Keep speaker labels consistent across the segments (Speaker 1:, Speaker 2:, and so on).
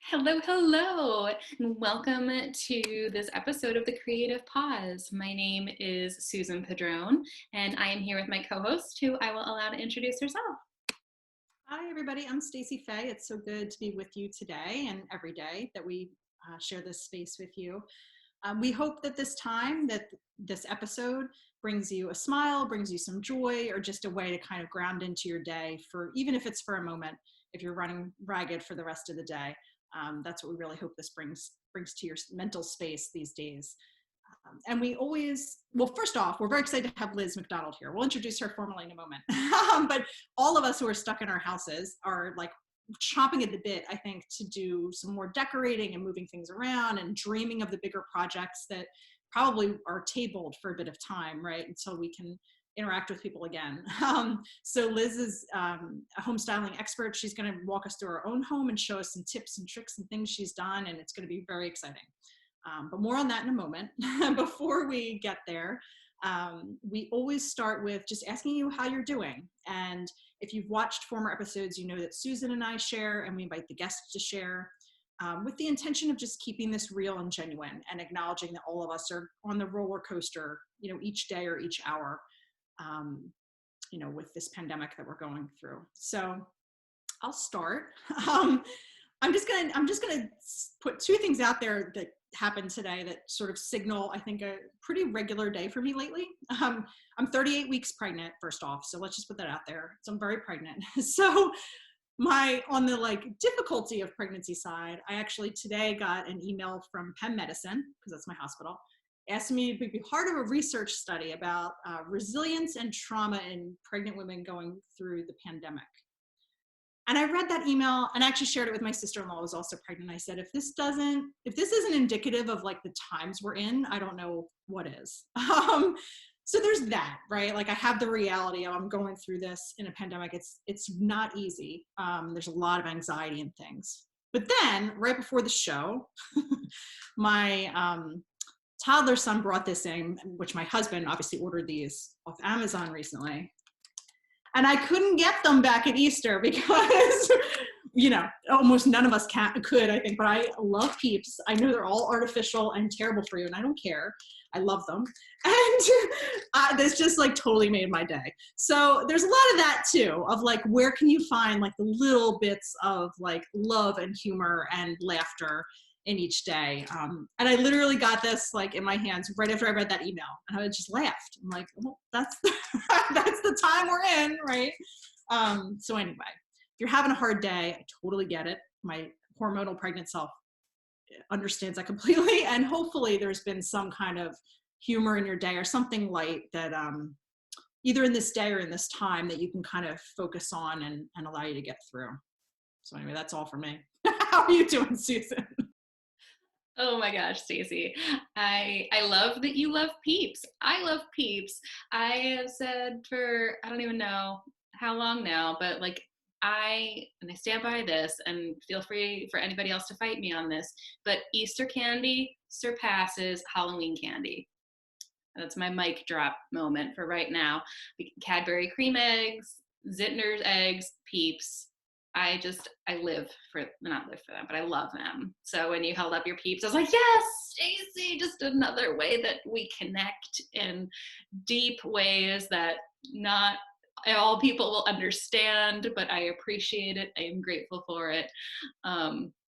Speaker 1: Hello, hello, and welcome to this episode of The Creative Pause. My name is Susan Padron, and I am here with my co-host, who I will allow to introduce herself.
Speaker 2: Hi, everybody. I'm Stacey Fay. It's so good to be with you today and every day that we share this space with you. We hope that this episode brings you a smile, brings you some joy, or just a way to kind of ground into your day for, even if it's for a moment, if you're running ragged for the rest of the day. That's what we really hope this brings to your mental space these days. And first off, we're very excited to have Liz MacDonald here. We'll introduce her formally in a moment. But all of us who are stuck in our houses are like chomping at the bit, I think, to do some more decorating and moving things around and dreaming of the bigger projects that probably are tabled for a bit of time, right? Until we can interact with people again. So Liz is a home styling expert. She's going to walk us through her own home and show us some tips and tricks and things she's done, and it's going to be very exciting. But more on that in a moment. Before we get there, we always start with just asking you how you're doing. And if you've watched former episodes, you know that Susan and I share, and we invite the guests to share, with the intention of just keeping this real and genuine and acknowledging that all of us are on the roller coaster, each day or each hour, with this pandemic that we're going through. So I'll start. I'm just gonna put two things out there that happened today that sort of signal, I think, a pretty regular day for me lately. I'm 38 weeks pregnant, first off, so let's just put that out there. So I'm very pregnant. So on the difficulty of pregnancy side, I actually today got an email from Penn Medicine, because that's my hospital, asked me to be part of a research study about resilience and trauma in pregnant women going through the pandemic. And I read that email and actually shared it with my sister-in-law, who was also pregnant. I said, if this isn't indicative of the times we're in, I don't know what is. So there's that, right? I have the reality of I'm going through this in a pandemic. It's not easy. There's a lot of anxiety and things. But then right before the show, my toddler son brought this in, which my husband obviously ordered these off Amazon recently. And I couldn't get them back at Easter because, almost none of us could, I think. But I love Peeps. I know they're all artificial and terrible for you, and I don't care. I love them. And this just totally made my day. So there's a lot of that too, of where can you find the little bits of love and humor and laughter in each day. And I literally got this in my hands right after I read that email, and I just laughed. I'm like, well, that's that's the time we're in, right? So anyway, if you're having a hard day, I totally get it. My hormonal pregnant self understands that completely, and hopefully there's been some kind of humor in your day or something light that either in this day or in this time that you can kind of focus on and allow you to get through. So anyway, that's all for me. How are you doing, Susan?
Speaker 1: Oh my gosh, Stacey. I love that you love Peeps. I love Peeps. I have said for, I don't even know how long now, but I stand by this, and feel free for anybody else to fight me on this, but Easter candy surpasses Halloween candy. That's my mic drop moment for right now. Cadbury cream eggs, Zittner's eggs, Peeps. I live for, not live for them, but I love them. So when you held up your Peeps, I was like, yes, Stacey, just another way that we connect in deep ways that not all people will understand, but I appreciate it. I am grateful for it.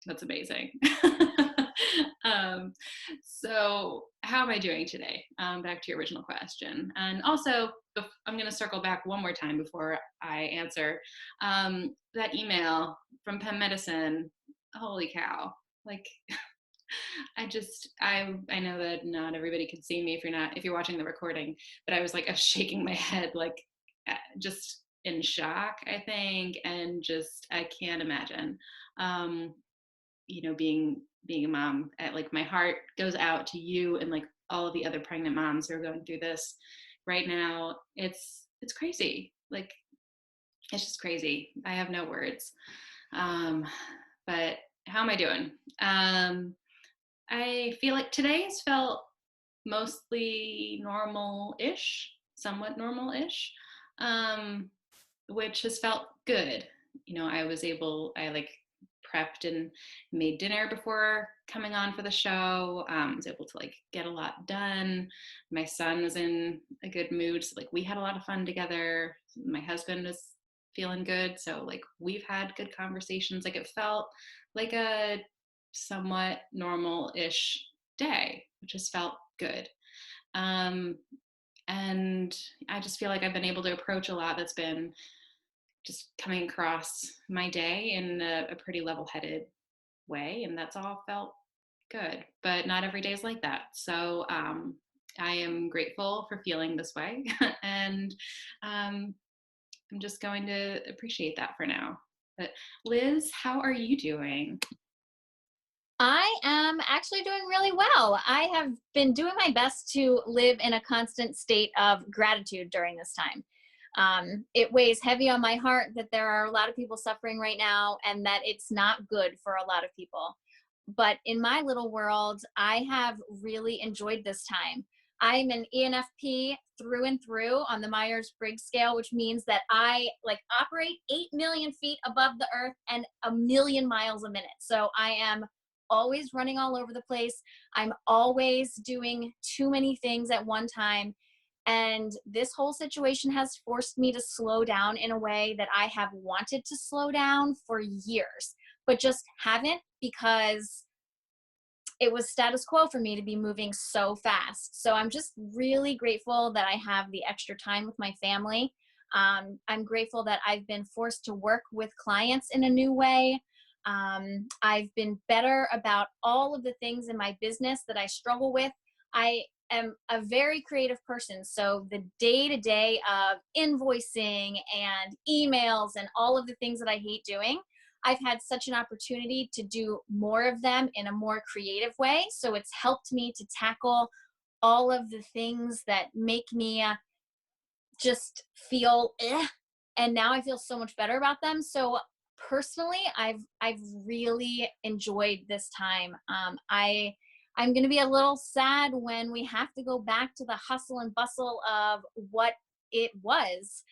Speaker 1: That's amazing. So how am I doing today? Back to your original question. And also, I'm going to circle back one more time before I answer. That email from Penn Medicine, holy cow. I know that not everybody can see me if you're watching the recording, but I was shaking my head, just in shock, I think. And just, I can't imagine, being a mom. My heart goes out to you and all of the other pregnant moms who are going through this right now. It's crazy. It's just crazy. I have no words. But how am I doing? I feel like today has felt mostly normal-ish, somewhat normal-ish, which has felt good. I prepped and made dinner before coming on for the show. Was able to like get a lot done. My son was in a good mood, so like we had a lot of fun together. My husband was feeling good, so like we've had good conversations. Like it felt like a somewhat normal-ish day, which just felt good. Um, and I just feel like I've been able to approach a lot that's been just coming across my day in a pretty level-headed way, and that's all felt good. But not every day is like that. So I am grateful for feeling this way, and um, I'm just going to appreciate that for now. But Liz, how are you doing?
Speaker 3: I am actually doing really well. I have been doing my best to live in a constant state of gratitude during this time. It weighs heavy on my heart that there are a lot of people suffering right now and that it's not good for a lot of people. But in my little world, I have really enjoyed this time. I'm an ENFP through and through on the Myers-Briggs scale, which means that I like operate 8 million feet above the earth and a million miles a minute. So I am always running all over the place. I'm always doing too many things at one time. And this whole situation has forced me to slow down in a way that I have wanted to slow down for years, but just haven't because it was status quo for me to be moving so fast. So I'm just really grateful that I have the extra time with my family. I'm grateful that I've been forced to work with clients in a new way. I've been better about all of the things in my business that I struggle with. I am a very creative person. So the day-to-day of invoicing and emails and all of the things that I hate doing, I've had such an opportunity to do more of them in a more creative way. So it's helped me to tackle all of the things that make me just feel eh, and now I feel so much better about them. So personally, I've really enjoyed this time. I'm going to be a little sad when we have to go back to the hustle and bustle of what it was.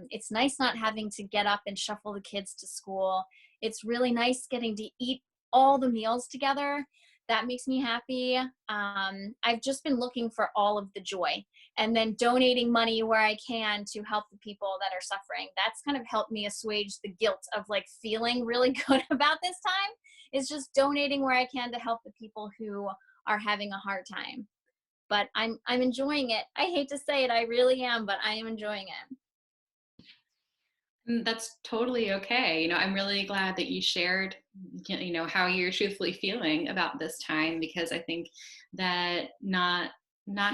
Speaker 3: It's nice not having to get up and shuffle the kids to school. It's really nice getting to eat all the meals together. That makes me happy. I've just been looking for all of the joy and then donating money where I can to help the people that are suffering. That's kind of helped me assuage the guilt of like feeling really good about this time, is just donating where I can to help the people who are having a hard time. But I'm enjoying it. I hate to say it, I really am, but I am enjoying it.
Speaker 1: That's totally okay. I'm really glad that you shared, how you're truthfully feeling about this time, because I think that not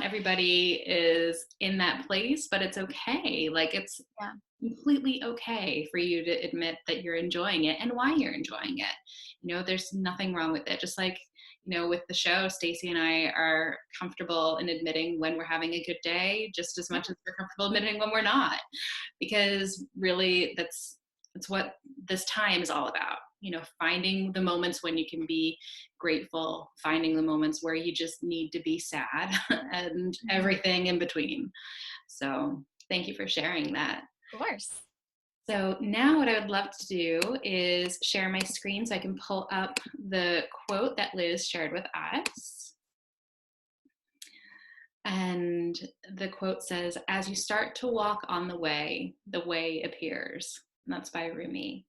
Speaker 1: everybody is in that place, but it's okay. Like it's
Speaker 3: Yeah.
Speaker 1: completely okay for you to admit that you're enjoying it and why you're enjoying it. There's nothing wrong with it. Just like, with the show, Stacey and I are comfortable in admitting when we're having a good day, just as much as we're comfortable admitting when we're not, because really that's what this time is all about. Finding the moments when you can be grateful, finding the moments where you just need to be sad, and everything in between. So thank you for sharing that.
Speaker 3: Of course.
Speaker 1: So now what I would love to do is share my screen so I can pull up the quote that Liz shared with us. And the quote says, "As you start to walk on the way appears." And that's by Rumi.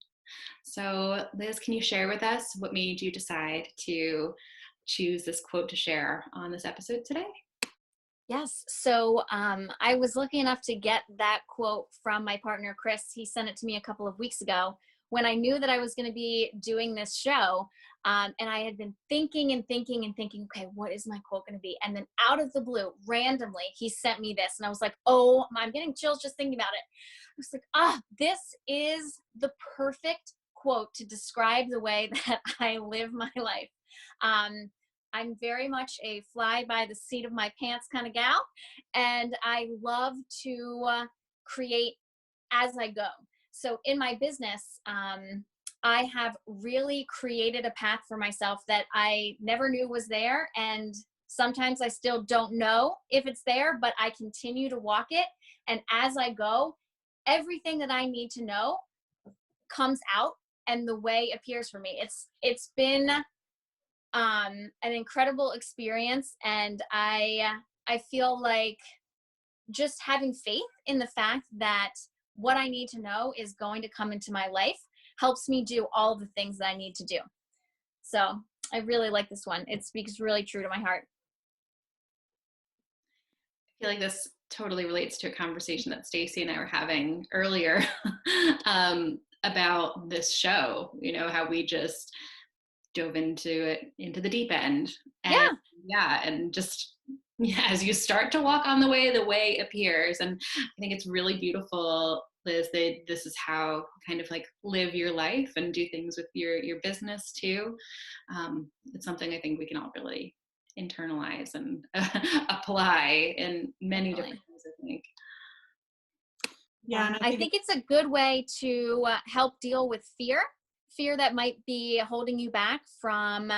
Speaker 1: So Liz, can you share with us what made you decide to choose this quote to share on this episode today?
Speaker 3: Yes. So I was lucky enough to get that quote from my partner, Chris. He sent it to me a couple of weeks ago when I knew that I was going to be doing this show. And I had been thinking and thinking and thinking, okay, what is my quote going to be? And then out of the blue, randomly, he sent me this. And I was like, oh, I'm getting chills just thinking about it. I was like, this is the perfect quote to describe the way that I live my life. I'm very much a fly by the seat of my pants kind of gal, and I love to create as I go. So in my business, I have really created a path for myself that I never knew was there, and sometimes I still don't know if it's there, but I continue to walk it, and as I go, everything that I need to know comes out and the way appears for me. It's been an incredible experience, and I feel like just having faith in the fact that what I need to know is going to come into my life helps me do all the things that I need to do. So I really like this one. It speaks really true to my heart.
Speaker 1: I feel like this totally relates to a conversation that Stacey and I were having earlier about this show, you know, how we just dove into the deep end. And and just, as you start to walk on the way appears. And I think it's really beautiful, Liz, that this is how kind of like live your life and do things with your business too. It's something I think we can all really internalize and apply in many different ways, I think.
Speaker 2: Yeah, and
Speaker 3: I think it's a good way to help deal with fear that might be holding you back from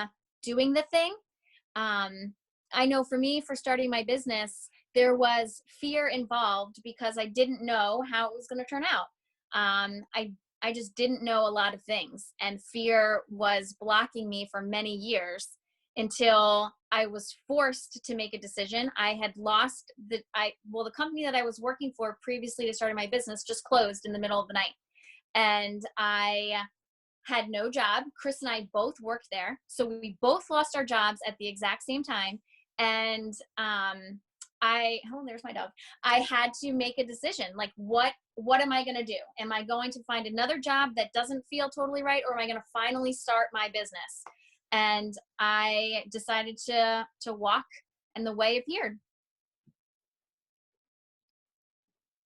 Speaker 3: doing the thing. I know for me, for starting my business, there was fear involved because I didn't know how it was going to turn out. I just didn't know a lot of things, and fear was blocking me for many years until I was forced to make a decision. I had lost the company that I was working for previously to starting my business just closed in the middle of the night, and I had no job. Chris and I both worked there, so we both lost our jobs at the exact same time. And there's my dog. I had to make a decision, like what am I going to do? Am I going to find another job that doesn't feel totally right, or am I going to finally start my business? And I decided to walk, and the way appeared.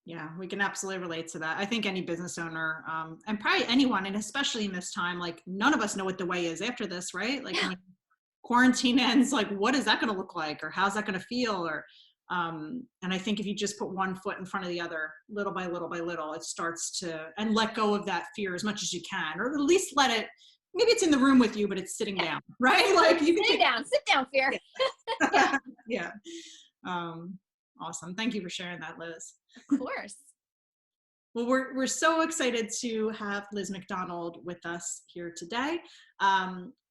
Speaker 2: Yeah, we can absolutely relate to that. I think any business owner, and probably anyone, and especially in this time, like none of us know what the way is after this, right? Like when quarantine ends, like what is that going to look like, or how's that going to feel? Or and I think if you just put one foot in front of the other, little by little by little, it starts to, and let go of that fear as much as you can, or at least let it. Maybe it's in the room with you, but it's sitting down, right? Like you can
Speaker 3: sit down, fear.
Speaker 2: Yeah. Yeah. Awesome. Thank you for sharing that, Liz.
Speaker 3: Of course.
Speaker 2: Well, we're so excited to have Liz MacDonald with us here today.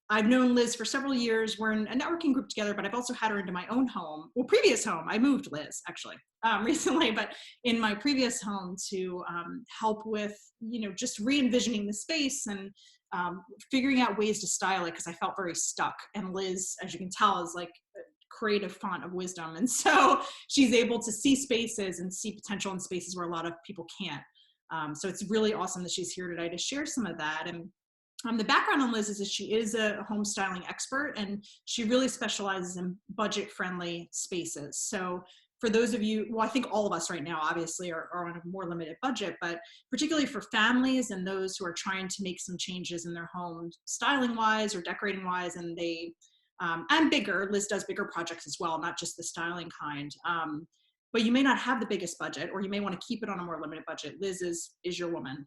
Speaker 2: I've known Liz for several years. We're in a networking group together, but I've also had her into my own home. Well, previous home. I moved Liz actually recently, but in my previous home to help with, just re-envisioning the space and figuring out ways to style it, because I felt very stuck. And Liz, as you can tell, is like a creative font of wisdom. And so she's able to see spaces and see potential in spaces where a lot of people can't. So it's really awesome that she's here today to share some of that. And the background on Liz is that she is a home styling expert, and she really specializes in budget-friendly spaces. So for those of you, well, I think all of us right now obviously are on a more limited budget, but particularly for families and those who are trying to make some changes in their home styling-wise or decorating-wise, and they, and bigger, Liz does bigger projects as well, not just the styling kind. But you may not have the biggest budget, or you may want to keep it on a more limited budget. Liz is your woman.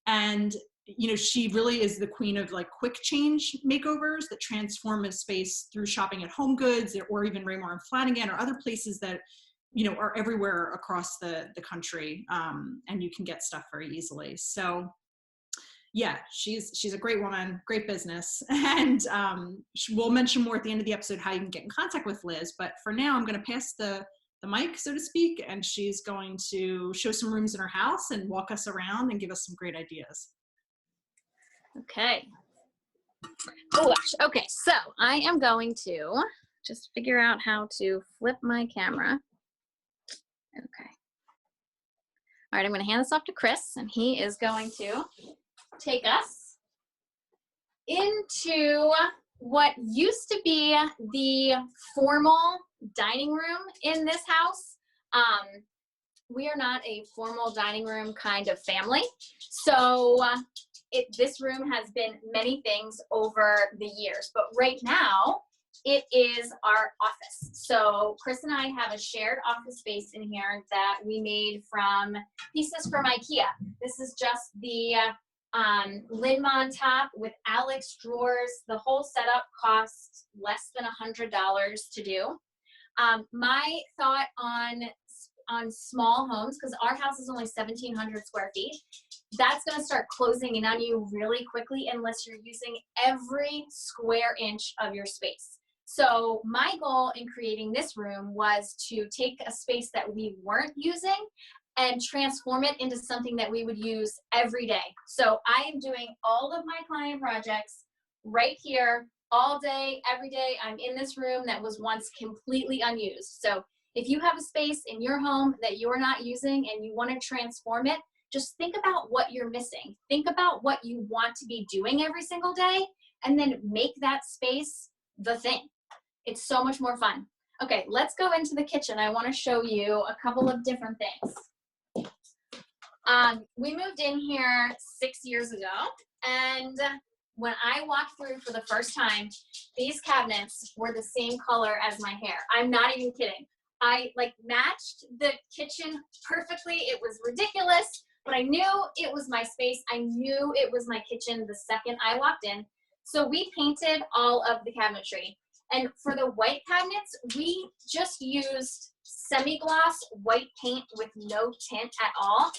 Speaker 2: And she really is the queen of like quick change makeovers that transform a space through shopping at Home Goods, or even Raymore and Flanagan, or other places that, are everywhere across the country. And you can get stuff very easily. So yeah, she's a great woman, great business. And we'll mention more at the end of the episode how you can get in contact with Liz. But for now, I'm going to pass the mic, so to speak, and she's going to show some rooms in her house and walk us around and give us some great ideas.
Speaker 3: Okay. Oh gosh. Okay, so I am going to just figure out how to flip my camera. Okay. All right, I'm going to hand this off to Chris, and he is going to take us into what used to be the formal dining room in this house. We are not a formal dining room kind of family, so this room has been many things over the years, but right now it is our office. So Chris and I have a shared office space in here that we made from pieces from IKEA. This is just the lid on top with Alex drawers. The whole setup costs less than $100 to do. My thought on on small homes, because our house is only 1,700 square feet, that's going to start closing in on you really quickly unless you're using every square inch of your space. So my goal in creating this room was to take a space that we weren't using and transform it into something that we would use every day. So I am doing all of my client projects right here all day, every day. I'm in this room that was once completely unused. So if you have a space in your home that you're not using and you want to transform it, just think about what you're missing. Think about what you want to be doing every single day, and then make that space the thing. It's so much more fun. Okay, let's go into the kitchen. I want to show you a couple of different things. We moved in here 6 years ago, and when I walked through for the first time, these cabinets were the same color as my hair. I'm not even kidding. I like matched the kitchen perfectly. It was ridiculous, but I knew it was my space. I knew it was my kitchen the second I walked in. So we painted all of the cabinetry. And for the white cabinets, we just used semi-gloss white paint with no tint at all.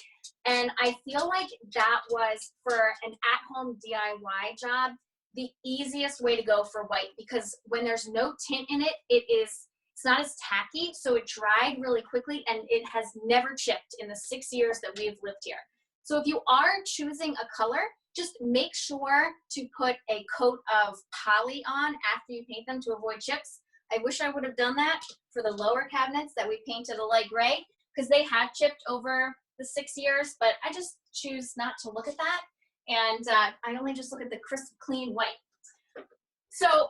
Speaker 3: And I feel like that was, for an at-home DIY job, the easiest way to go for white, because when there's no tint in it, it's not as tacky, so it dried really quickly, and it has never chipped in the 6 years that we've lived here. So if you are choosing a color, just make sure to put a coat of poly on after you paint them to avoid chips. I wish I would have done that for the lower cabinets that we painted a light gray, because they had chipped over the 6 years, but I just choose not to look at that. And I only just look at the crisp, clean white. So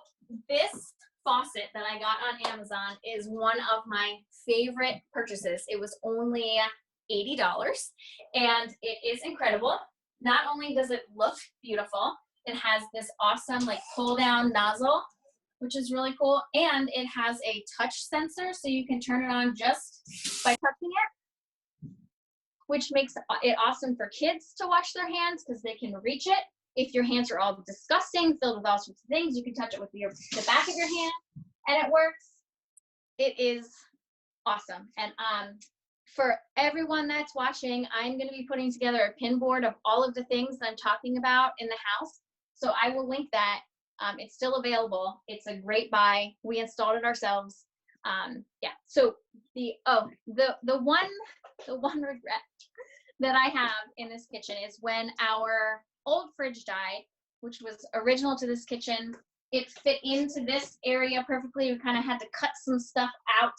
Speaker 3: this faucet that I got on Amazon is one of my favorite purchases. It was only $80, and it is incredible. Not only does it look beautiful, it has this awesome like pull down nozzle, which is really cool, and it has a touch sensor, so you can turn it on just by touching it, which makes it awesome for kids to wash their hands because they can reach it. If your hands are all disgusting, filled with all sorts of things, you can touch it with the back of your hand, and it works. It is awesome. And for everyone that's watching, I'm going to be putting together a pin board of all of the things that I'm talking about in the house. So I will link that. It's still available. It's a great buy. We installed it ourselves. Yeah. So the one regret that I have in this kitchen is when our old fridge died, which was original to this kitchen. It fit into this area perfectly. We kind of had to cut some stuff out.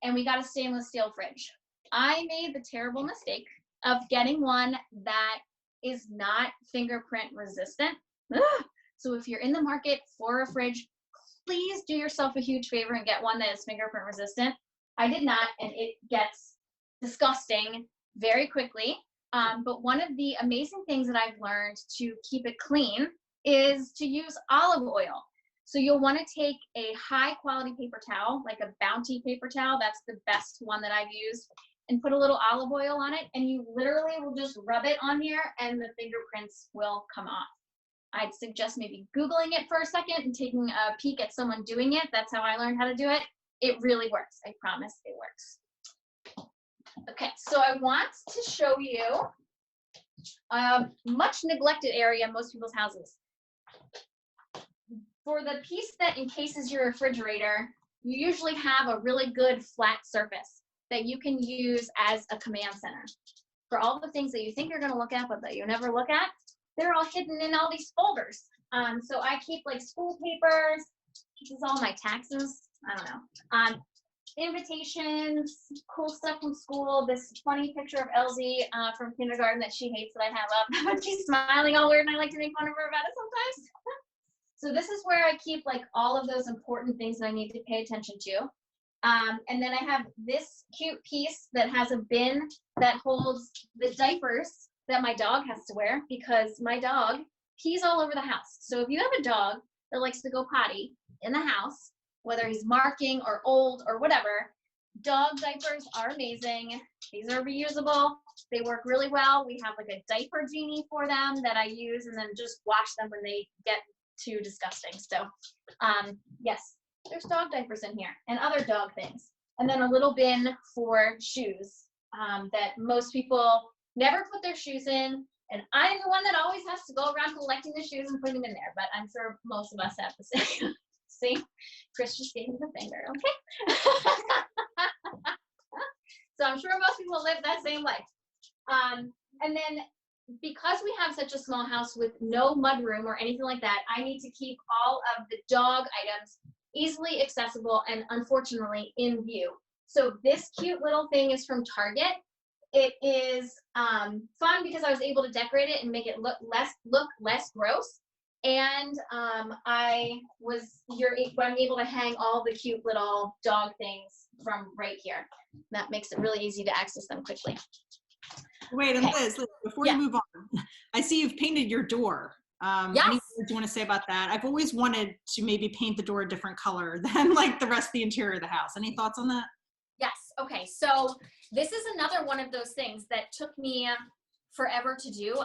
Speaker 3: And we got a stainless steel fridge. I made the terrible mistake of getting one that is not fingerprint resistant. Ugh. So if you're in the market for a fridge, please do yourself a huge favor and get one that is fingerprint resistant. I did not, and it gets disgusting very quickly. But one of the amazing things that I've learned to keep it clean is to use olive oil. So you'll want to take a high quality paper towel, like a Bounty paper towel. That's the best one that I've used, and put a little olive oil on it. And you literally will just rub it on here and the fingerprints will come off. I'd suggest maybe Googling it for a second and taking a peek at someone doing it. That's how I learned how to do it. It really works. I promise it works. Okay, so I want to show you a much neglected area in most people's houses. For the piece that encases your refrigerator, you usually have a really good flat surface that you can use as a command center. For all the things that you think you're going to look at but that you never look at, they're all hidden in all these folders. So I keep like school papers. This is all my taxes. I don't know. Invitations, cool stuff from school. This funny picture of Elsie from kindergarten that she hates that I have up. But she's smiling all weird, and I like to make fun of her about it sometimes. So this is where I keep like all of those important things that I need to pay attention to. And then I have this cute piece that has a bin that holds the diapers that my dog has to wear, because my dog pees all over the house. So if you have a dog that likes to go potty in the house, whether he's marking or old or whatever, dog diapers are amazing. These are reusable. They work really well. We have like a diaper genie for them that I use and then just wash them when they get too disgusting. So yes, there's dog diapers in here and other dog things. And then a little bin for shoes that most people never put their shoes in. And I'm the one that always has to go around collecting the shoes and putting them in there. But I'm sure most of us have the same. See, Chris just gave me the finger. Okay. So I'm sure most people live that same life. And then because we have such a small house with no mudroom or anything like that, I need to keep all of the dog items easily accessible and unfortunately in view. So this cute little thing is from Target. It is fun because I was able to decorate it and make it look less gross. And I'm able to hang all the cute little dog things from right here. That makes it really easy to access them quickly.
Speaker 2: Wait, and Liz, before you move on, I see you've painted your door.
Speaker 3: Yes.
Speaker 2: Anything you want to say about that? I've always wanted to maybe paint the door a different color than like the rest of the interior of the house. Any thoughts on that?
Speaker 3: Yes. Okay. So this is another one of those things that took me forever to do.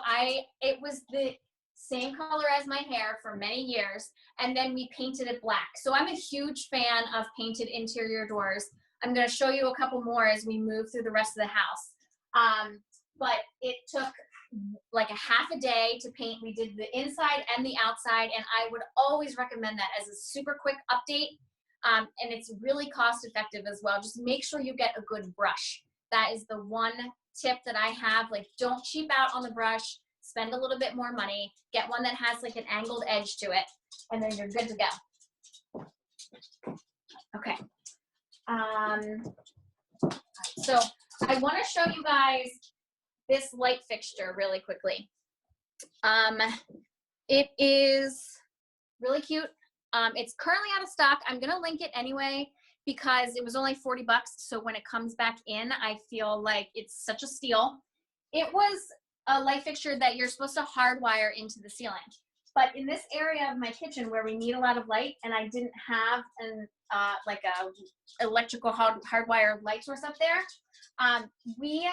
Speaker 3: It was the same color as my hair for many years, and then we painted it black. So I'm a huge fan of painted interior doors. I'm going to show you a couple more as we move through the rest of the house. But it took like a half a day to paint. We did the inside and the outside, and I would always recommend that as a super quick update. And it's really cost effective as well. Just make sure you get a good brush. That is the one tip that I have. Like, don't cheap out on the brush. Spend a little bit more money. Get one that has like an angled edge to it, and then you're good to go. Okay. So I want to show you guys this light fixture really quickly. It is really cute. It's currently out of stock. I'm gonna link it anyway because it was only 40 bucks. So when it comes back in, I feel like it's such a steal. It was a light fixture that you're supposed to hardwire into the ceiling. But in this area of my kitchen where we need a lot of light, and I didn't have like a electrical hardwire light source up there, we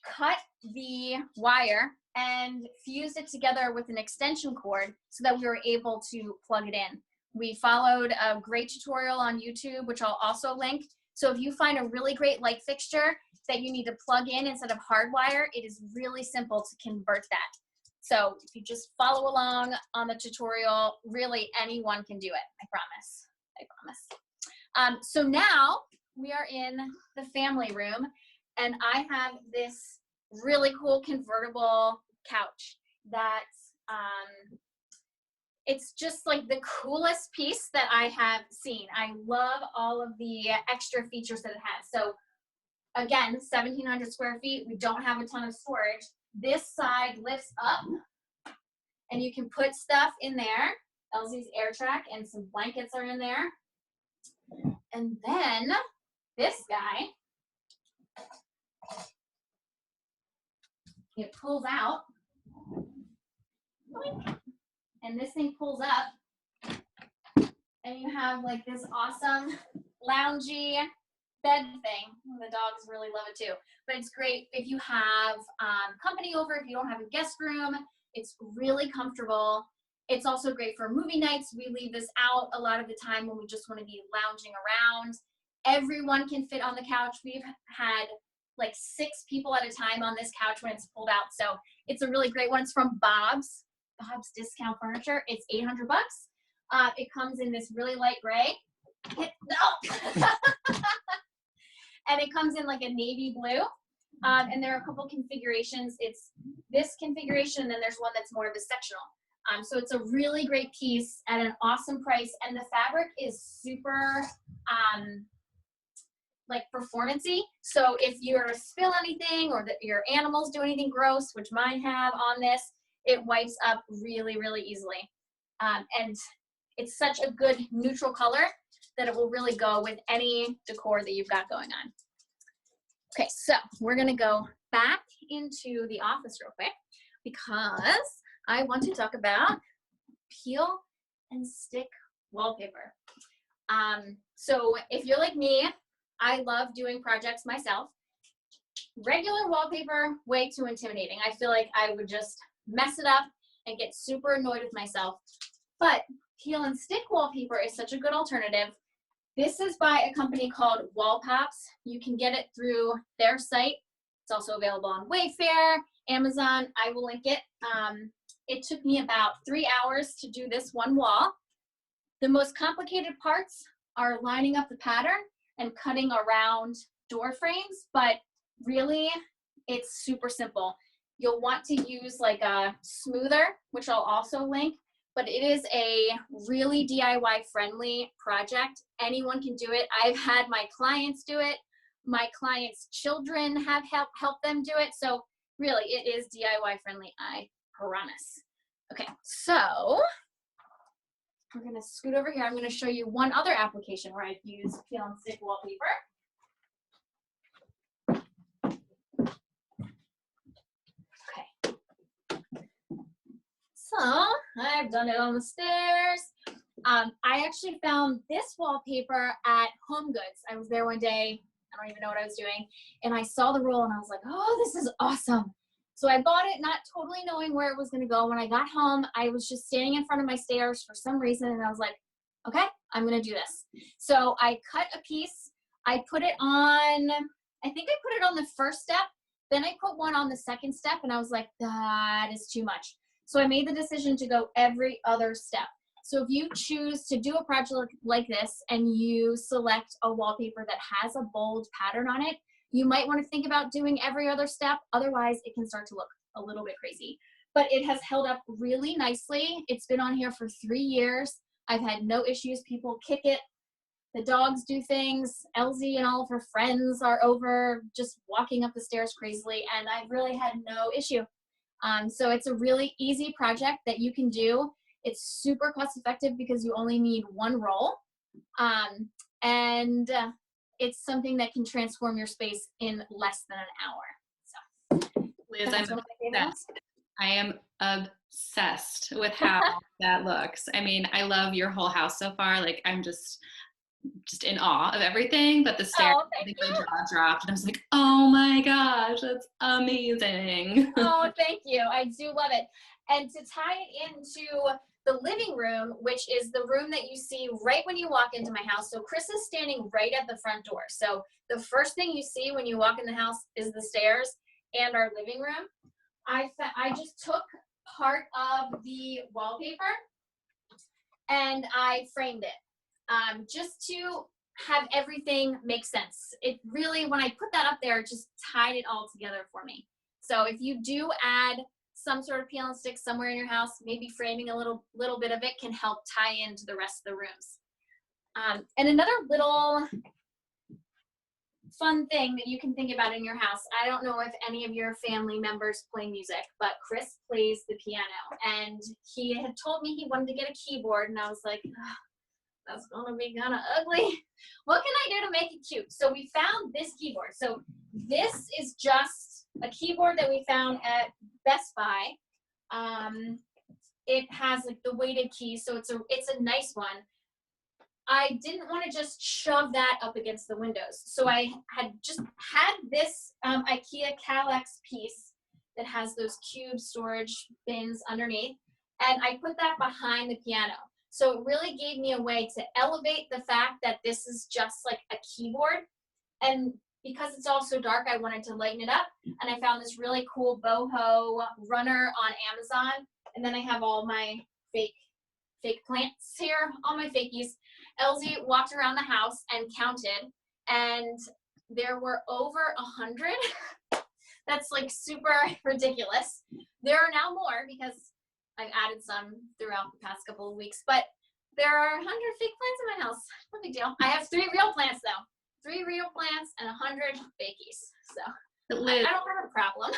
Speaker 3: cut the wire and fused it together with an extension cord so that we were able to plug it in. We followed a great tutorial on YouTube, which I'll also link. So if you find a really great light fixture that you need to plug in instead of hardwire, it is really simple to convert that. So if you just follow along on the tutorial, really anyone can do it. I promise. I promise. So now we are in the family room, and I have this really cool convertible couch that's it's just like the coolest piece that I have seen. I love all of the extra features that it has. So again, 1,700 square feet. We don't have a ton of storage. This side lifts up, and you can put stuff in there. Elsie's air track and some blankets are in there. And then this guy, it pulls out, and this thing pulls up, and you have like this awesome loungy bed thing. The dogs really love it too. But it's great if you have company over, if you don't have a guest room. It's really comfortable. It's also great for movie nights. We leave this out a lot of the time when we just want to be lounging around. Everyone can fit on the couch. We've had like 6 people at a time on this couch when it's pulled out. So it's a really great one. It's from Bob's Discount Furniture. It's 800 bucks. It comes in this really light gray. And it comes in like a navy blue. And there are a couple configurations. It's this configuration, and then there's one that's more of a sectional. So it's a really great piece at an awesome price, and the fabric is super like performance-y. So if you were to spill anything or that your animals do anything gross, which mine have on this, it wipes up really, really easily. And it's such a good neutral color that it will really go with any decor that you've got going on. Okay, so we're gonna go back into the office real quick because I want to talk about peel and stick wallpaper. So if you're like me, I love doing projects myself. Regular wallpaper, way too intimidating. I feel like I would just mess it up and get super annoyed with myself. But peel and stick wallpaper is such a good alternative. This is by a company called Wallpops. You can get it through their site. It's also available on Wayfair, Amazon. I will link it. It took me about 3 hours to do this one wall. The most complicated parts are lining up the pattern and cutting around door frames, but really it's super simple. You'll want to use like a smoother, which I'll also link, but it is a really DIY friendly project. Anyone can do it. I've had my clients do it. My clients' children have helped them do it. So really it is DIY friendly, I promise. Okay, so we're gonna scoot over here. I'm gonna show you one other application where I've used peel and stick wallpaper. Okay. So I've done it on the stairs. I actually found this wallpaper at Home Goods. I was there one day. I don't even know what I was doing. And I saw the roll and I was like, oh, this is awesome. So I bought it, not totally knowing where it was gonna go. When I got home, I was just standing in front of my stairs for some reason, and I was like, okay, I'm gonna do this. So I cut a piece, I put it on, I think I put it on the first step, then I put one on the second step, and I was like, that is too much. So I made the decision to go every other step. So if you choose to do a project like this, and you select a wallpaper that has a bold pattern on it, you might want to think about doing every other step. Otherwise, it can start to look a little bit crazy. But it has held up really nicely. It's been on here for 3 years. I've had no issues. People kick it. The dogs do things. Elsie and all of her friends are over just walking up the stairs crazily, and I've really had no issue. So it's a really easy project that you can do. It's super cost effective because you only need one roll. It's something that can transform your space in less than an hour. So,
Speaker 1: Liz, I am obsessed with how that looks. I mean, I love your whole house so far. Like, I'm just in awe of everything. But the stairs, I think my jaw dropped, and I was like, oh my gosh, that's amazing.
Speaker 3: Oh, thank you. I do love it. And to tie it into the living room, which is the room that you see right when you walk into my house. So Chris is standing right at the front door. So the first thing you see when you walk in the house is the stairs and our living room. I just took part of the wallpaper and I framed it just to have everything make sense. It really, when I put that up there, it just tied it all together for me. So if you do add some sort of peel and stick somewhere in your house, maybe framing a little bit of it can help tie into the rest of the rooms. And another little fun thing that you can think about in your house, I don't know if any of your family members play music, but Chris plays the piano, and he had told me he wanted to get a keyboard, and I was like, that's gonna be kind of ugly. What can I do to make it cute? So we found this keyboard. So this is just a keyboard that we found at Best Buy. It has like the weighted keys, so it's a nice one. I didn't want to just shove that up against the windows, so I had this IKEA Kallax piece that has those cube storage bins underneath, and I put that behind the piano. So it really gave me a way to elevate the fact that this is just like a keyboard. And because it's all so dark, I wanted to lighten it up. And I found this really cool boho runner on Amazon. And then I have all my fake plants here, all my fakies. Elsie walked around the house and counted, and there were over 100. That's like super ridiculous. There are now more because I've added some throughout the past couple of weeks, but there are 100 fake plants in my house. No big deal. I have 3 real plants though. 3 real plants and 100 fakies. So
Speaker 1: Liz,
Speaker 3: I don't have a problem.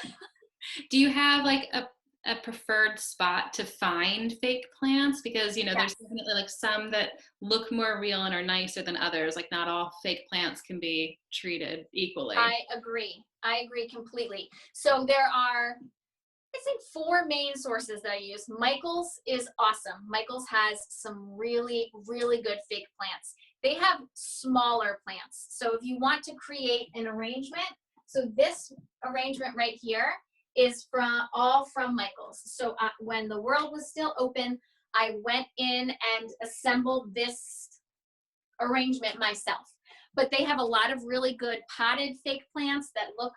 Speaker 1: Do you have like a preferred spot to find fake plants? Because, you know, there's definitely like some that look more real and are nicer than others. Like not all fake plants can be treated equally.
Speaker 3: I agree completely. So there are, I think, 4 main sources that I use. Michael's is awesome. Michael's has some really, really good fake plants. They have smaller plants. So if you want to create an arrangement, so this arrangement right here is all from Michael's. So when the world was still open, I went in and assembled this arrangement myself. But they have a lot of really good potted fake plants that look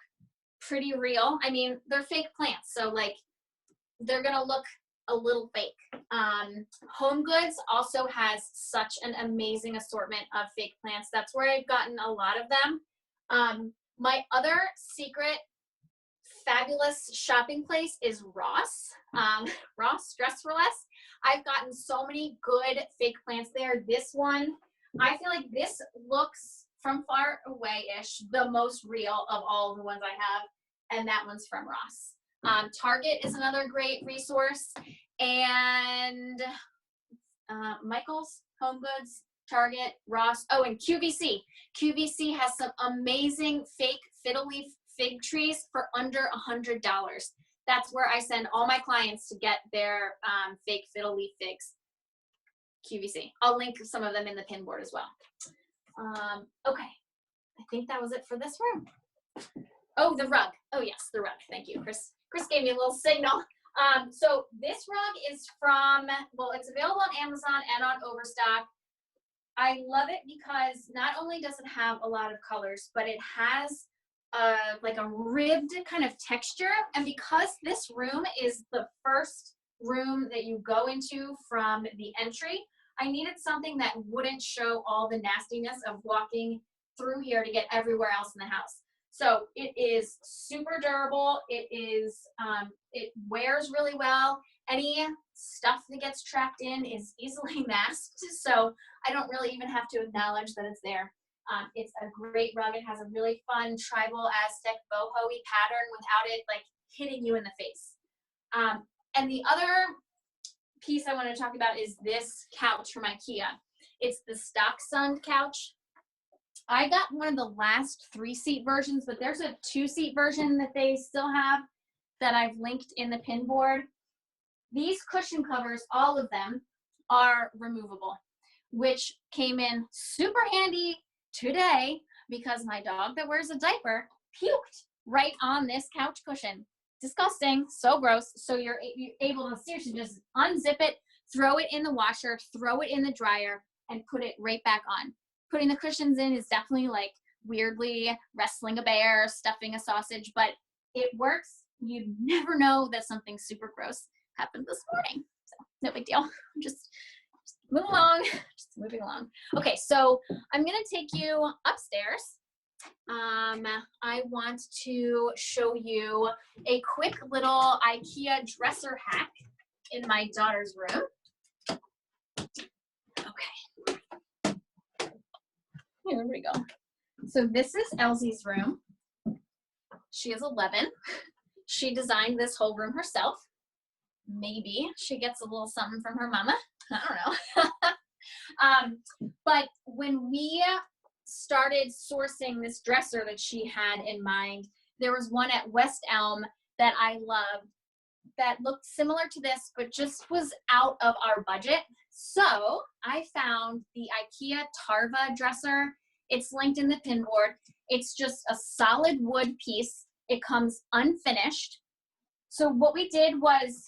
Speaker 3: pretty real. I mean, they're fake plants, so like they're gonna look a little fake. Home Goods also has such an amazing assortment of fake plants. That's where I've gotten a lot of them. My other secret fabulous shopping place is Ross. Ross, Dress for Less. I've gotten so many good fake plants there. This one, I feel like this looks from far away-ish the most real of all the ones I have, and that one's from Ross. Target is another great resource, and Michael's, Home Goods, Target, Ross, oh, and QVC. QVC has some amazing fake fiddle leaf fig trees for under $100. That's where I send all my clients to get their fake fiddle leaf figs. QVC. I'll link some of them in the pin board as well. Okay, I think that was it for this room. Oh, the rug. Oh yes, the rug. Thank you, Chris. Chris gave me a little signal. So this rug is from, well, it's available on Amazon and on Overstock. I love it because not only does it have a lot of colors, but it has like a ribbed kind of texture. And because this room is the first room that you go into from the entry, I needed something that wouldn't show all the nastiness of walking through here to get everywhere else in the house. So it is super durable. It is, it wears really well. Any stuff that gets trapped in is easily masked. So I don't really even have to acknowledge that it's there. It's a great rug. It has a really fun tribal Aztec boho-y pattern without it like hitting you in the face. And the other piece I want to talk about is this couch from IKEA. It's the stock sunned couch. I got one of the last 3-seat versions, but there's a 2-seat version that they still have that I've linked in the pin board. These cushion covers, all of them, are removable, which came in super handy today because my dog that wears a diaper puked right on this couch cushion. Disgusting, so gross. So you're able to seriously just unzip it, throw it in the washer, throw it in the dryer, and put it right back on. Putting the cushions in is definitely like weirdly wrestling a bear, stuffing a sausage, but it works. You never know that something super gross happened this morning. So no big deal. Just move along, just moving along. Okay, so I'm gonna take you upstairs. I want to show you a quick little IKEA dresser hack in my daughter's room. Okay. Here we go. So this is Elsie's room. She is 11. She designed this whole room herself. Maybe she gets a little something from her mama. I don't know. But when we started sourcing this dresser that she had in mind, there was one at West Elm that I loved that looked similar to this, but just was out of our budget. So I found the IKEA Tarva dresser. It's linked in the pin board. It's just a solid wood piece. It comes unfinished. So what we did was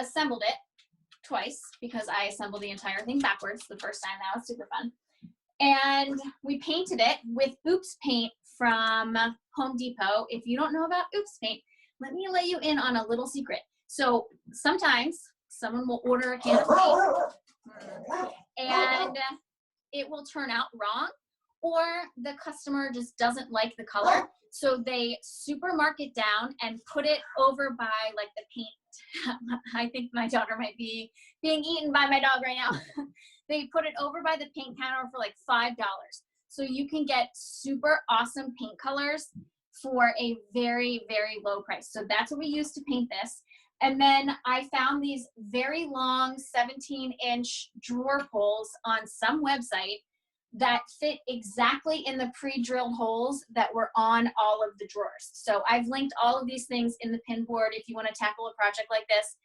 Speaker 3: assembled it twice because I assembled the entire thing backwards the first time. That was super fun. And we painted it with Oops paint from Home Depot. If you don't know about Oops paint, let me let you in on a little secret. So sometimes someone will order a can of paint and it will turn out wrong, or the customer just doesn't like the color. So they super mark it down and put it over by like the paint. I think my daughter might be being eaten by my dog right now. They put it over by the paint counter for like $5. So you can get super awesome paint colors for a very, very low price. So that's what we used to paint this. And then I found these very long 17-inch drawer pulls on some website that fit exactly in the pre-drilled holes that were on all of the drawers. So I've linked all of these things in the pin board if you want to tackle a project like this.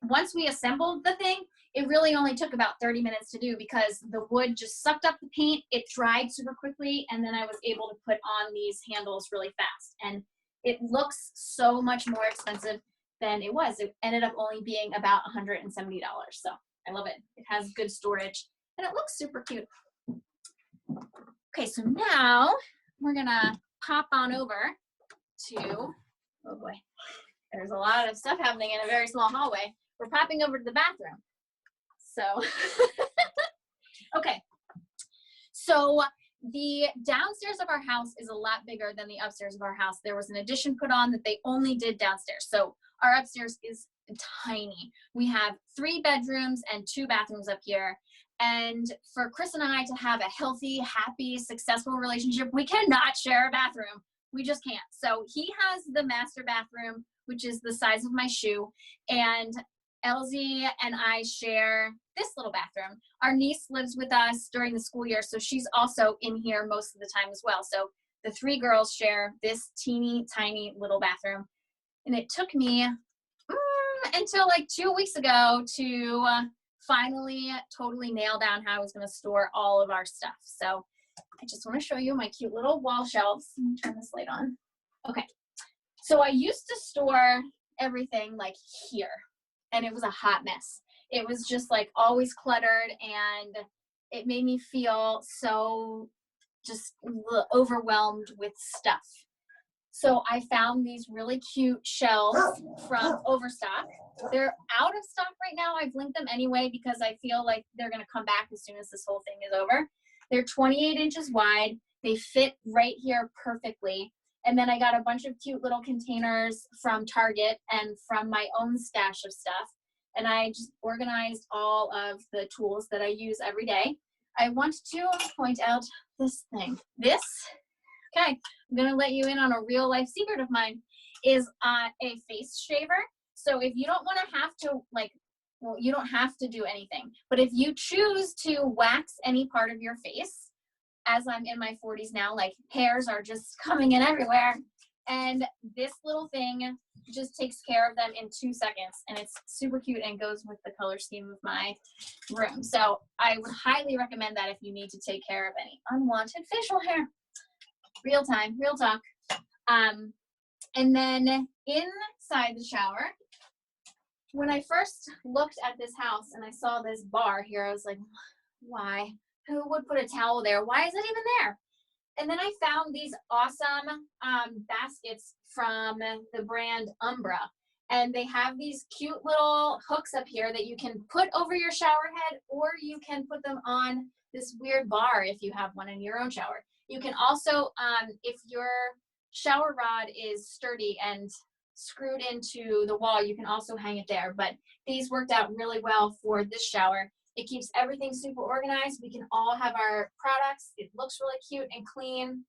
Speaker 3: Once we assembled the thing, it really only took about 30 minutes to do because the wood just sucked up the paint, it dried super quickly, and then I was able to put on these handles really fast. And it looks so much more expensive than it was. It ended up only being about $170. So I love it. It has good storage. and it looks super cute. Okay, so now we're gonna pop on over to, oh boy, there's a lot of stuff happening in a very small hallway. We're popping over to the bathroom. So, okay. So the downstairs of our house is a lot bigger than the upstairs of our house. There was an addition put on that they only did downstairs. So our upstairs is tiny. We have 3 bedrooms and 2 bathrooms up here. And for Chris and I to have a healthy, happy, successful relationship, we cannot share a bathroom. We just can't. So he has the master bathroom, which is the size of my shoe. And Elsie and I share this little bathroom. Our niece lives with us during the school year, so she's also in here most of the time as well. So the 3 girls share this teeny tiny little bathroom. And it took me until like 2 weeks ago to finally totally nail down how I was going to store all of our stuff. So I just want to show you my cute little wall shelves. Let me turn this light on. Okay. So I used to store everything like here, and it was a hot mess. It was just like always cluttered, and it made me feel so just overwhelmed with stuff. So I found these really cute shelves from Overstock. They're out of stock right now. I've linked them anyway because I feel like they're going to come back as soon as this whole thing is over. They're 28 inches wide. They fit right here perfectly. And then I got a bunch of cute little containers from Target and from my own stash of stuff. And I just organized all of the tools that I use every day. I want to point out this thing. This, okay, I'm gonna let you in on a real life secret of mine, is a face shaver. So if you don't wanna have to well, you don't have to do anything, but if you choose to wax any part of your face, as I'm in my 40s now, like hairs are just coming in everywhere. And this little thing just takes care of them in 2 seconds. And it's super cute and goes with the color scheme of my room. So I would highly recommend that if you need to take care of any unwanted facial hair. Real time, real talk. And then inside the shower, when I first looked at this house and I saw this bar here, I was like, why? Who would put a towel there? Why is it even there? And then I found these awesome baskets from the brand Umbra. And they have these cute little hooks up here that you can put over your shower head, or you can put them on this weird bar if you have one in your own shower. You can also, if your shower rod is sturdy and screwed into the wall, you can also hang it there. But these worked out really well for this shower. It keeps everything super organized. We can all have our products. It looks really cute and clean.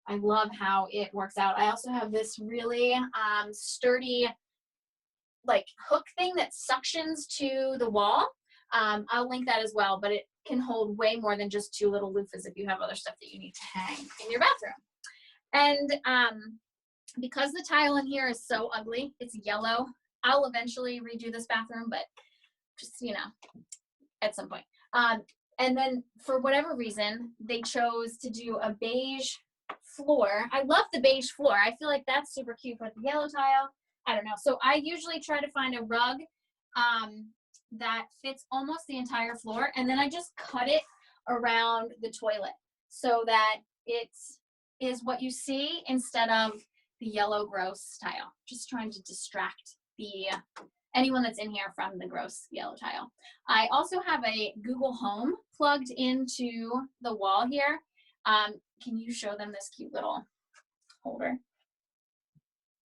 Speaker 3: I love how it works out. I also have this really sturdy like hook thing that suctions to the wall. I'll link that as well, but it can hold way more than just 2 little loofahs if you have other stuff that you need to hang in your bathroom. And because the tile in here is so ugly, it's yellow. I'll eventually redo this bathroom, but just, you know, at some point. And then for whatever reason, they chose to do a beige floor. I love the beige floor. I feel like that's super cute with the yellow tile. I don't know. So I usually try to find a rug that fits almost the entire floor, and then I just cut it around the toilet so that it is what you see instead of the yellow gross tile. Just trying to distract anyone that's in here from the gross yellow tile. I also have a Google Home plugged into the wall here. Can you show them this cute little holder?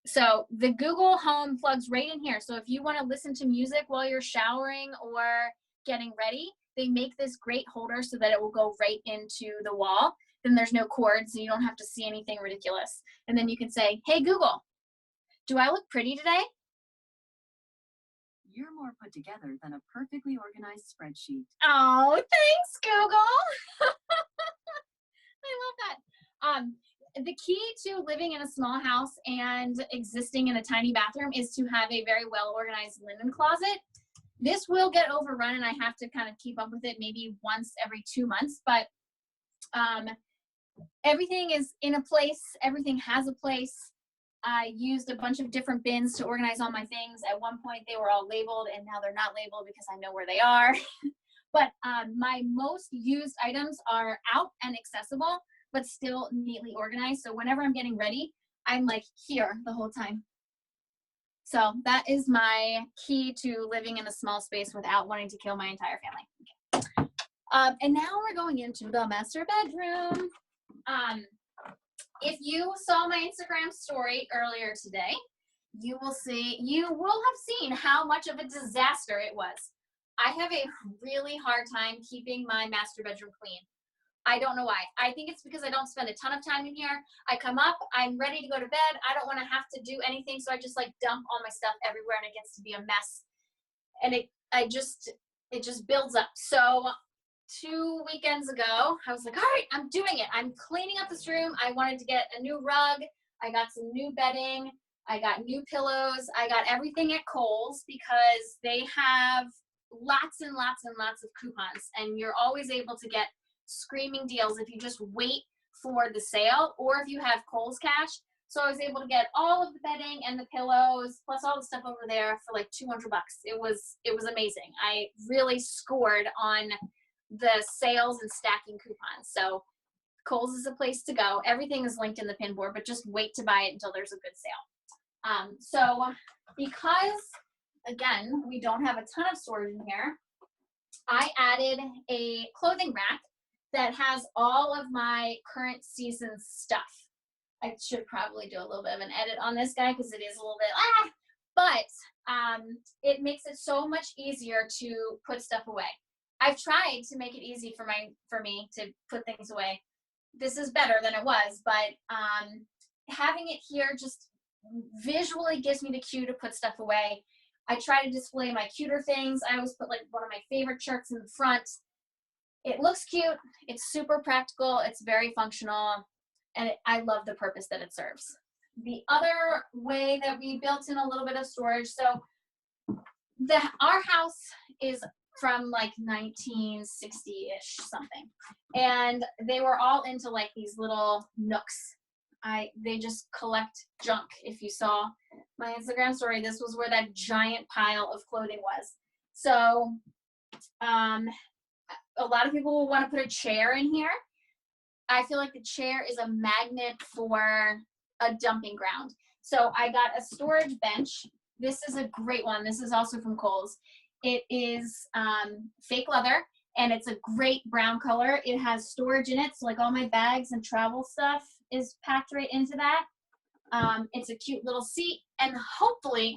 Speaker 3: So the Google Home plugs right in here. So if you want to listen to music while you're showering or getting ready, they make this great holder so that it will go right into the wall. Then there's no cords, so you don't have to see anything ridiculous. And then you can say, hey, Google, do I look pretty today?
Speaker 4: You're more put together than a perfectly organized spreadsheet.
Speaker 3: Oh, thanks, Google. I love that. The key to living in a small house and existing in a tiny bathroom is to have a very well-organized linen closet. This will get overrun, and I have to kind of keep up with it maybe once every 2 months, but everything is in a place. Everything has a place. I used a bunch of different bins to organize all my things. At one point, they were all labeled, and now they're not labeled because I know where they are. But my most used items are out and accessible, but still neatly organized. So whenever I'm getting ready, I'm like here the whole time. So that is my key to living in a small space without wanting to kill my entire family. Okay. And now we're going into the master bedroom. If you saw my Instagram story earlier today, you will have seen how much of a disaster it was. I have a really hard time keeping my master bedroom clean. I don't know why. I think it's because I don't spend a ton of time in here. I come up, I'm ready to go to bed. I don't want to have to do anything, so I just like dump all my stuff everywhere, and it gets to be a mess. And it just builds up. So 2 weekends ago, I was like, all right, I'm doing it. I'm cleaning up this room. I wanted to get a new rug. I got some new bedding. I got new pillows. I got everything at Kohl's because they have lots and lots and lots of coupons, and you're always able to get screaming deals if you just wait for the sale or if you have Kohl's cash. So I was able to get all of the bedding and the pillows plus all the stuff over there for like $200. It was amazing. I really scored on the sales and stacking coupons. So Kohl's is a place to go. Everything is linked in the pin board, but just wait to buy it until there's a good sale. So because again, we don't have a ton of storage in here, I added a clothing rack that has all of my current season's stuff. I should probably do a little bit of an edit on this guy because it is a little bit, but it makes it so much easier to put stuff away. I've tried to make it easy for me to put things away. This is better than it was, but having it here just visually gives me the cue to put stuff away. I try to display my cuter things. I always put like one of my favorite shirts in the front. It looks cute. It's super practical. It's very functional. And I love the purpose that it serves. The other way that we built in a little bit of storage, so our house is from like 1960-ish something. And they were all into like these little nooks. They just collect junk. If you saw my Instagram story, this was where that giant pile of clothing was. So a lot of people will want to put a chair in here. I feel like the chair is a magnet for a dumping ground. So I got a storage bench. This is a great one. This is also from Kohl's. It is fake leather, and it's a great brown color. It has storage in it, so like all my bags and travel stuff is packed right into that. It's a cute little seat, and hopefully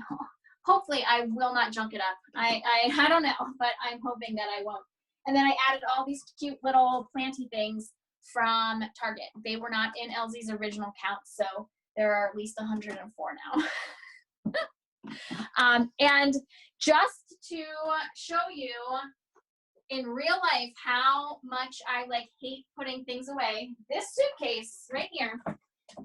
Speaker 3: I will not junk it up. I don't know, but I'm hoping that I won't. And then I added all these cute little planty things from Target. They were not in LZ's original count, so there are at least 104 now. And just to show you in real life how much I like hate putting things away, this suitcase right here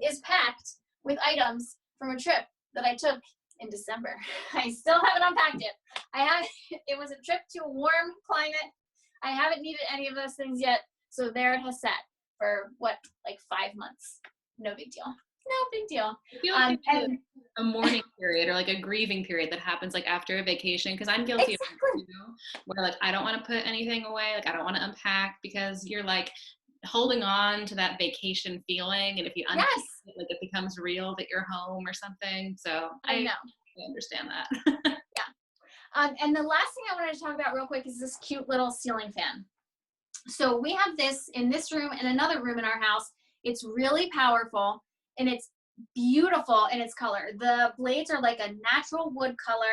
Speaker 3: is packed with items from a trip that I took in December. I still haven't unpacked it. It was a trip to a warm climate. I haven't needed any of those things yet, so there it has sat for like 5 months. No big deal. No big deal.
Speaker 1: I feel like and a mourning period or like a grieving period that happens like after a vacation, because I'm guilty of it too, where like I don't want to put anything away, like I don't want to unpack because you're like holding on to that vacation feeling, and if you unpack it, like it becomes real that you're home or something. So I know. I understand that.
Speaker 3: Yeah. And the last thing I wanted to talk about real quick is this cute little ceiling fan. So we have this in this room and another room in our house. It's really powerful and it's beautiful in its color. The blades are like a natural wood color.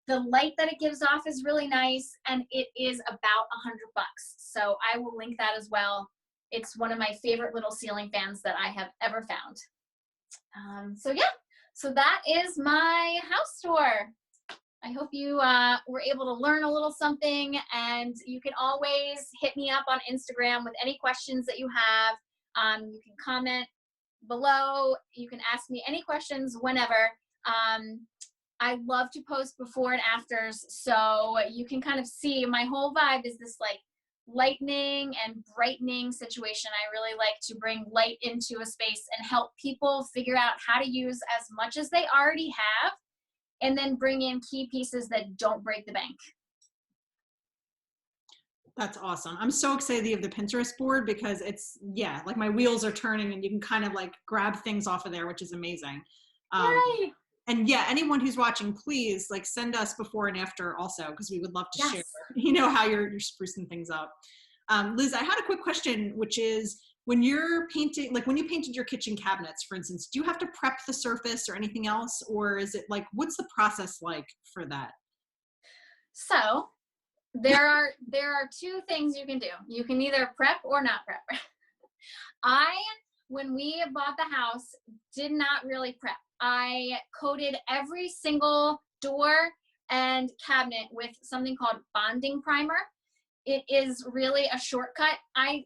Speaker 3: The light that it gives off is really nice, and it is about $100. So I will link that as well. It's one of my favorite little ceiling fans that I have ever found. So yeah, so that is my house tour. I hope you were able to learn a little something, and you can always hit me up on Instagram with any questions that you have. You can comment below. You can ask me any questions whenever. I love to post before and afters, so you can kind of see my whole vibe is this like lightening and brightening situation. I really like to bring light into a space and help people figure out how to use as much as they already have, and then bring in key pieces that don't break the bank.
Speaker 2: That's awesome. I'm so excited you have the Pinterest board because it's, yeah, like my wheels are turning and you can kind of like grab things off of there, which is amazing. Um,
Speaker 3: Yay!
Speaker 2: and yeah, anyone who's watching, please like send us before and after also, because we would love to share,
Speaker 3: Yes.
Speaker 2: how you're sprucing things up. Liz, I had a quick question, which is when you're painting, like when you painted your kitchen cabinets, for instance, do you have to prep the surface or anything else? Or is it like, what's the process like for that?
Speaker 3: So there are two things you can do. You can either prep or not prep. I, when we bought the house, did not really prep. I coated every single door and cabinet with something called bonding primer. It is really a shortcut. I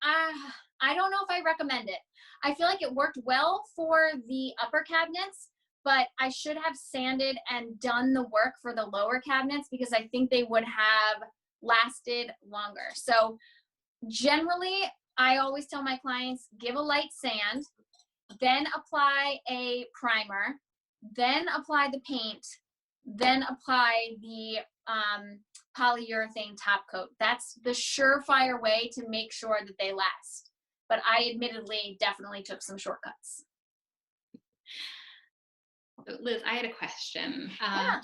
Speaker 3: don't know if I recommend it. I feel like it worked well for the upper cabinets, but I should have sanded and done the work for the lower cabinets because I think they would have lasted longer. So generally, I always tell my clients, give a light sand, then apply a primer, then apply the paint, then apply the polyurethane top coat. That's the surefire way to make sure that they last. But I admittedly definitely took some shortcuts.
Speaker 1: Liz, I had a question.
Speaker 3: Yeah.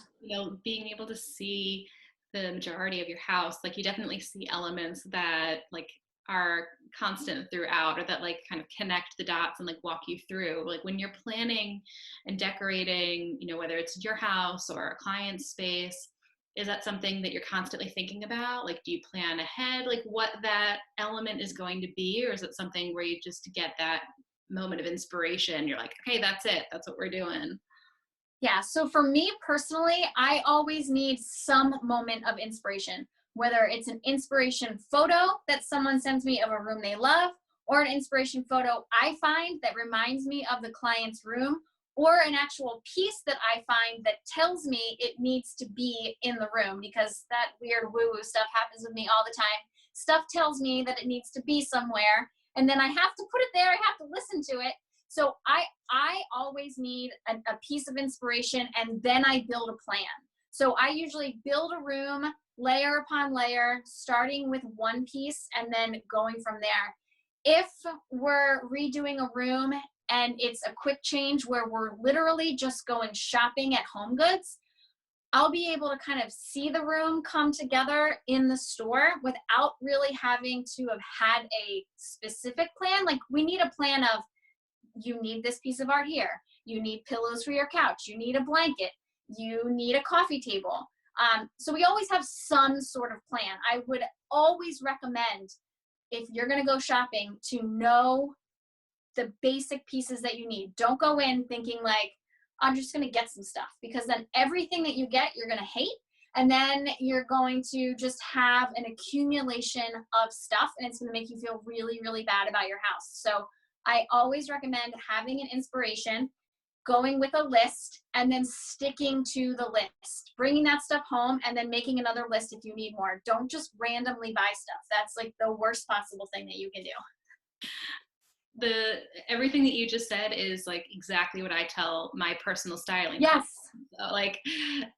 Speaker 1: Being able to see the majority of your house, like you definitely see elements that like are constant throughout or that like kind of connect the dots and like walk you through. Like when you're planning and decorating, whether it's your house or a client's space, is that something that you're constantly thinking about? Like, do you plan ahead, like what that element is going to be? Or is it something where you just get that moment of inspiration? You're like, okay, that's it. That's what we're doing.
Speaker 3: Yeah, so for me personally, I always need some moment of inspiration, whether it's an inspiration photo that someone sends me of a room they love, or an inspiration photo I find that reminds me of the client's room, or an actual piece that I find that tells me it needs to be in the room, because that weird woo-woo stuff happens with me all the time. Stuff tells me that it needs to be somewhere, and then I have to put it there, I have to listen to it. So I always need a piece of inspiration, and then I build a plan. So I usually build a room layer upon layer, starting with one piece and then going from there. If we're redoing a room and it's a quick change where we're literally just going shopping at Home Goods, I'll be able to kind of see the room come together in the store without really having to have had a specific plan. Like we need a plan of, you need this piece of art here. You need pillows for your couch. You need a blanket. You need a coffee table. So we always have some sort of plan. I would always recommend, if you're going to go shopping, to know the basic pieces that you need. Don't go in thinking like, I'm just going to get some stuff, because then everything that you get, you're going to hate. And then you're going to just have an accumulation of stuff, and it's going to make you feel really, really bad about your house. So I always recommend having an inspiration, going with a list, and then sticking to the list, bringing that stuff home, and then making another list if you need more. Don't just randomly buy stuff. That's like the worst possible thing that you can do.
Speaker 1: Everything that you just said is like exactly what I tell my personal styling.
Speaker 3: Yes.
Speaker 1: So, like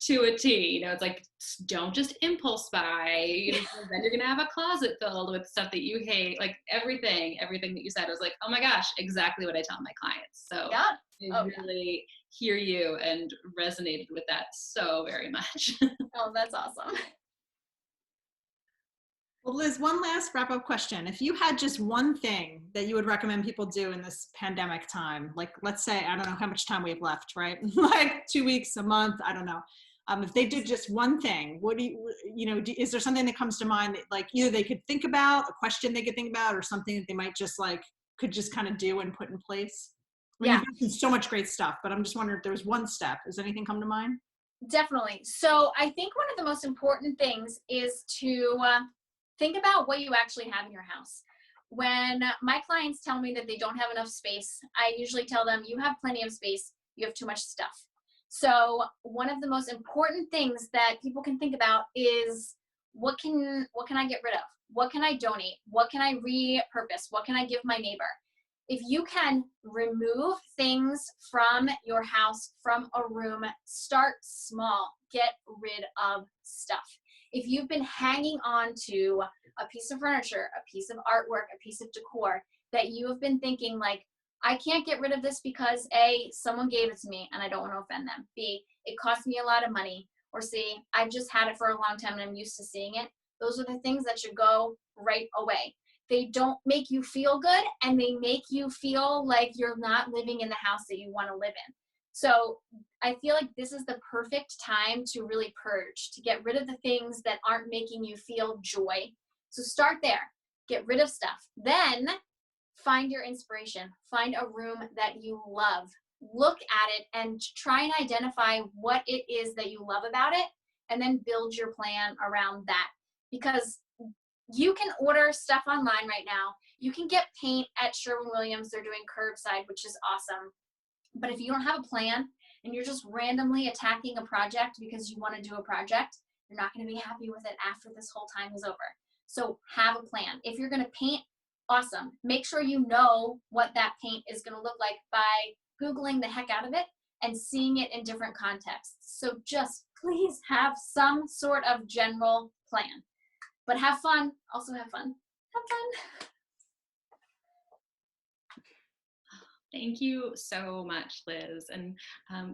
Speaker 1: to a T, it's like, don't just impulse buy. Then you're gonna have a closet filled with stuff that you hate. Like everything that you said, I was like, oh my gosh, exactly what I tell my clients. So
Speaker 3: yeah.
Speaker 1: I really hear you and resonated with that so very much.
Speaker 3: Oh, that's awesome.
Speaker 2: Well, Liz, one last wrap-up question. If you had just one thing that you would recommend people do in this pandemic time, like let's say, I don't know how much time we have left, right? Like 2 weeks, a month, I don't know. If they did just one thing, what do is there something that comes to mind that like either they could think about, a question they could think about, or something that they might just like, could just kind of do and put in place? I mean,
Speaker 3: Yeah.
Speaker 2: you've mentioned so much great stuff, but I'm just wondering if there was one step. Does anything come to mind?
Speaker 3: Definitely. So I think one of the most important things is to think about what you actually have in your house. When my clients tell me that they don't have enough space, I usually tell them, you have plenty of space, you have too much stuff. So one of the most important things that people can think about is, what can I get rid of? What can I donate? What can I repurpose? What can I give my neighbor? If you can remove things from your house, from a room, start small, get rid of stuff. If you've been hanging on to a piece of furniture, a piece of artwork, a piece of decor that you have been thinking like, I can't get rid of this because A, someone gave it to me and I don't want to offend them. B, it cost me a lot of money. Or C, I've just had it for a long time and I'm used to seeing it. Those are the things that should go right away. They don't make you feel good, and they make you feel like you're not living in the house that you want to live in. So I feel like this is the perfect time to really purge, to get rid of the things that aren't making you feel joy. So start there, get rid of stuff. Then find your inspiration, find a room that you love. Look at it and try and identify what it is that you love about it, and then build your plan around that. Because you can order stuff online right now. You can get paint at Sherwin-Williams. They're doing curbside, which is awesome. But if you don't have a plan and you're just randomly attacking a project because you want to do a project, you're not going to be happy with it after this whole time is over. So have a plan. If you're going to paint, awesome. Make sure you know what that paint is going to look like by Googling the heck out of it and seeing it in different contexts. So just please have some sort of general plan. But have fun. Also have fun. Have fun.
Speaker 1: Thank you so much, Liz. And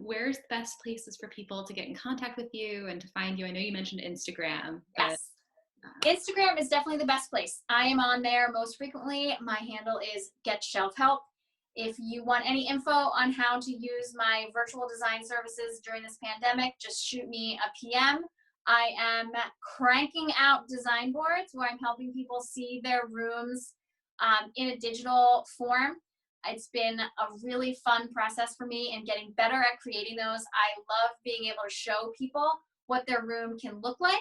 Speaker 1: where's the best places for people to get in contact with you and to find you? I know you mentioned Instagram.
Speaker 3: Yes. Instagram is definitely the best place. I am on there most frequently. My handle is Get Shelf Help. If you want any info on how to use my virtual design services during this pandemic, just shoot me a PM. I am cranking out design boards where I'm helping people see their rooms in a digital form. It's been a really fun process for me and getting better at creating those. I love being able to show people what their room can look like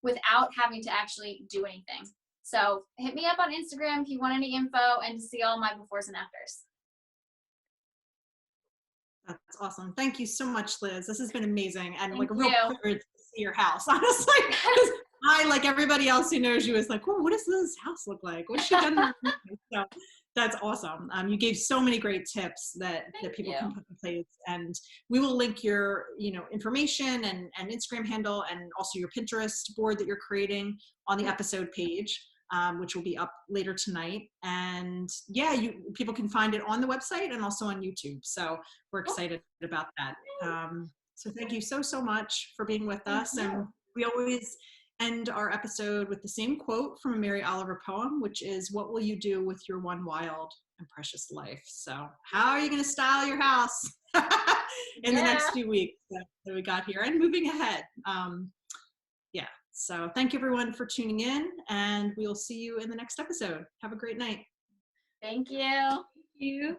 Speaker 3: without having to actually do anything. So hit me up on Instagram if you want any info and to see all my befores and afters.
Speaker 2: That's awesome. Thank you so much, Liz. This has been amazing and
Speaker 3: Thank
Speaker 2: like a real
Speaker 3: you.
Speaker 2: privilege to see your house, honestly. Because I, like everybody else who knows you, is like, oh, what does Liz's house look like? What's she done? So that's awesome. You gave so many great tips that people can put in place, and we will link your information and Instagram handle and also your Pinterest board that you're creating on the episode page. Which will be up later tonight. And yeah, people can find it on the website and also on YouTube. So we're excited about that. So thank you so much for being with us. And we always end our episode with the same quote from a Mary Oliver poem, which is, "What will you do with your one wild and precious life?" So how are you going to style your house in the next few weeks that we got here and moving ahead? So thank you everyone for tuning in, and we'll see you in the next episode. Have a great night.
Speaker 3: Thank you.
Speaker 1: Thank you.